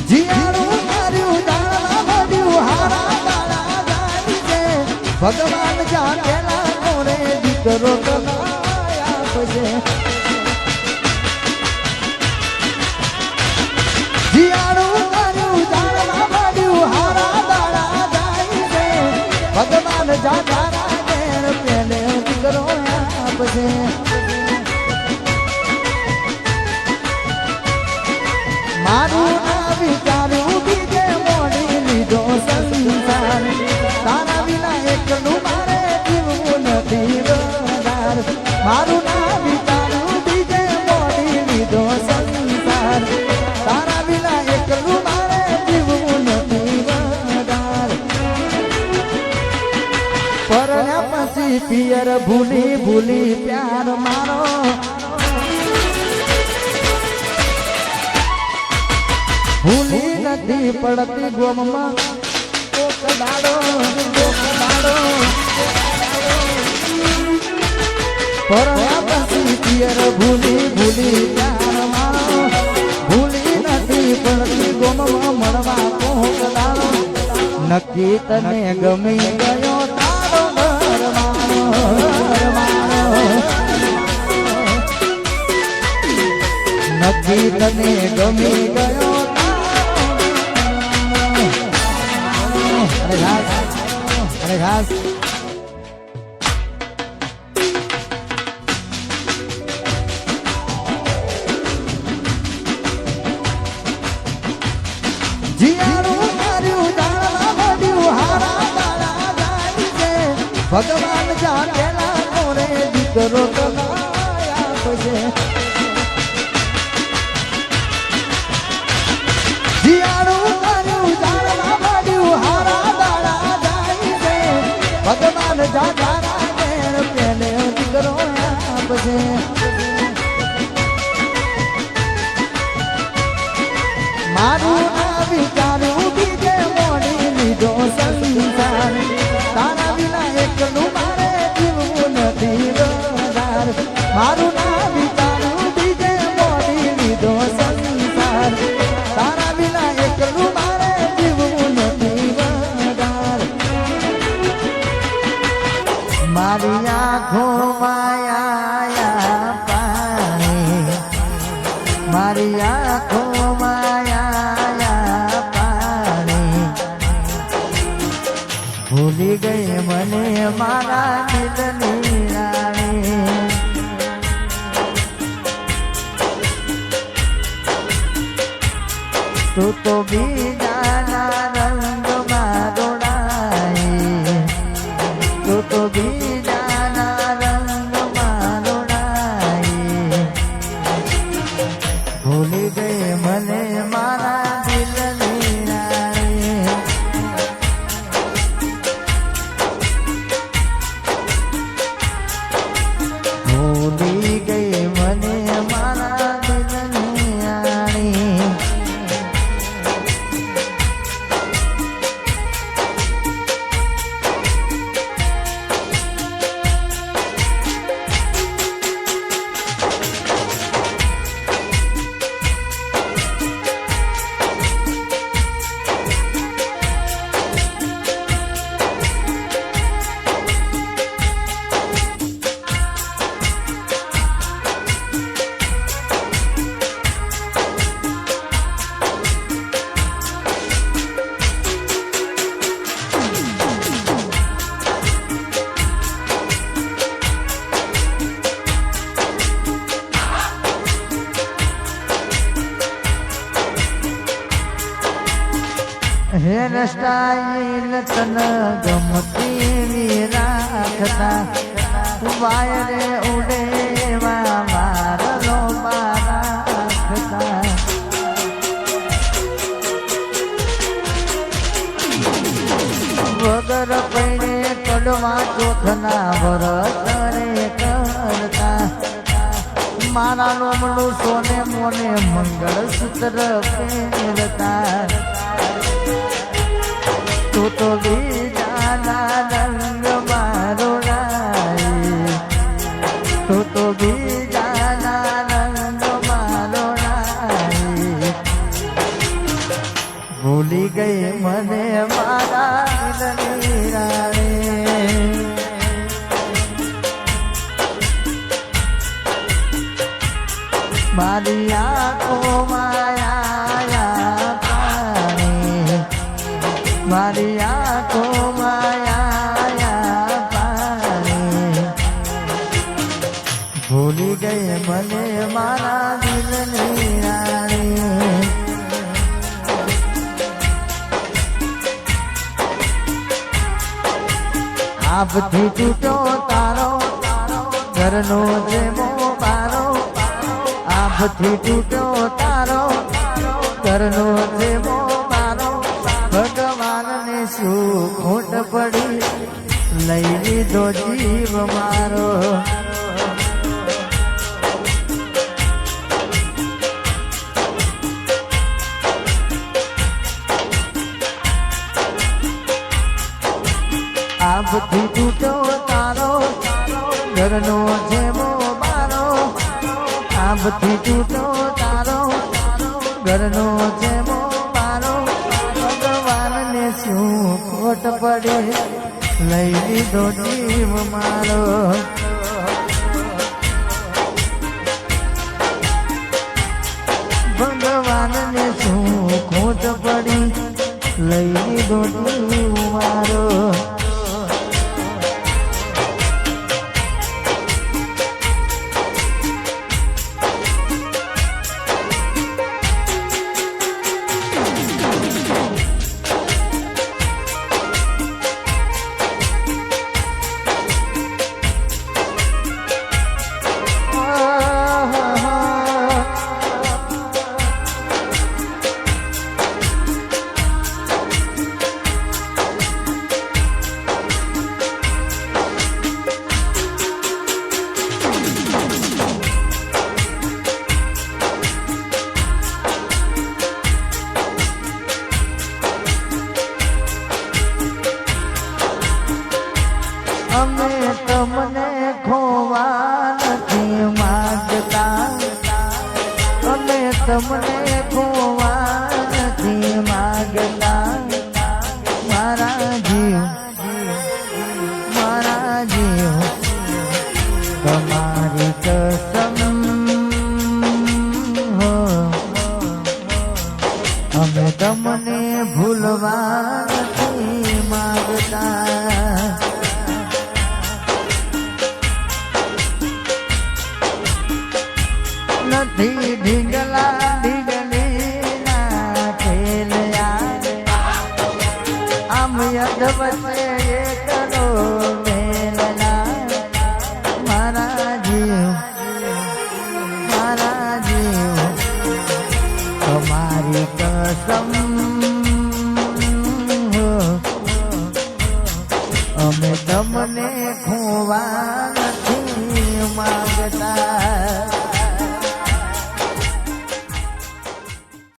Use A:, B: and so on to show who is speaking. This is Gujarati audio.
A: જીયારું માર્યું દાણા મળ્યું હારા દાણા જાય છે ભગવાન જાગેલા કોરે દીકરો કમાયા છે જીયારું માર્યું દાણા મળ્યું હારા દાણા જાય છે ભગવાન જાગેલા ઘેર પેલે દીકરો આપશે મારું ના વિચાર્યું બીજે મોડી લીધો સંસાર તારા વિના એકલું મારે જીવવું નથી વધાર મારું ના વિચાર્યું બીજે મોડી લીધો સંસાર તારા વિના એકલું મારે જીવવું નથી વધાર પરણ્યા પછી પિયર ભૂલી ભૂલી પ્યાર મારો ભૂલી નથી પડતી ગોમમાં કોક દાડો પરણ્યા પછી પિયર ભૂલી ભૂલી પ્યાર મારો ભૂલી નથી પડતી ગોમમાં મળવા કોક દાડો નક્કી તને ગમી ગયો તારો ઘર મારો નક્કી તને ગમી ગયો અરે ઘાસ જીયારું માર્યું દાણા મળ્યું હારા દાણા જાય છે ભગવાન જાગેલા કોરે દીકરો કમાયા છે જીયારું માર્યું દાણા મળ્યું હારા દાણા જાય છે ભગવાન જાગેલા ઘેર પેલે દીકરો આપશે મારું ના વિચાર્યું બીજે મોડી લીધો સંસાર તારા વિના એકલું મારે જીવવું નથી વધાર મારું ના વિચાર્યું બીજે મોડી લીધો સંસાર તારા વિના એકલું મારે જીવવું નથી વધાર મારી આંખો માયા પાણી મારી આંખો ભૂલી ગઈ મને મારા દિલની રાણી તું તો બીજાના રંગમાં દોડાઈ તું તો બીજાના રંગમાં દોડાઈ ભૂલી ગઈ મને મારા દિલની રાણી ભૂલી ગઈ મને મારા દિલની રાણી હેર સ્ટાઈલ તન ગમતી રાખતા વાયરે ઉડેવા મારલો રાખતા વગર પૈણે કડવા ચોખના વરત રે કરતા મારા લોમડું સોને મોને મંગળસૂત્ર પહેરતા તું તો બીજાના રંગ મારો રાઈ તું તો બીજાના રંગ મારો રાઈ ભૂલી ગઈ મને મારા દિલની રાણી મારી આંખો માયા પાણી મારી આંખો માયા પાણી ભૂલી ગઈ મને મારા દિલની રાણી આપથી તૂટો તારો ઘરનો જેમો બારો આપથી તૂટો તારો ઘરનો જેમો બારો ભગવાનને શું ખોટ પડી લઈ લીધો જીવ મારો આપથી તૂટો તારો ઘરનો જેમો બારો આપથી તૂટો તારો ઘરનો જેમો બારો ભગવાનને શું ખોટ પડે લઈ લીધો જીવ મારો ભગવાનને શું ખોટ પડી લઈ લીધો જીવ મારો અમે તમને ખોવા નથી માંગતા અમે તમને ખોવા નથી માંગતા મારા જીવ તમારી કસમ હો અમે તમને ભૂલવા નથી માંગતા નથી ઢીંગલા ઢીંગલી ના ખેલયા આમ યદ વચ્ચે એકલો મેલના મારા જીવ તમારી કસમ અમે તમને ખોવા નથી માંગતા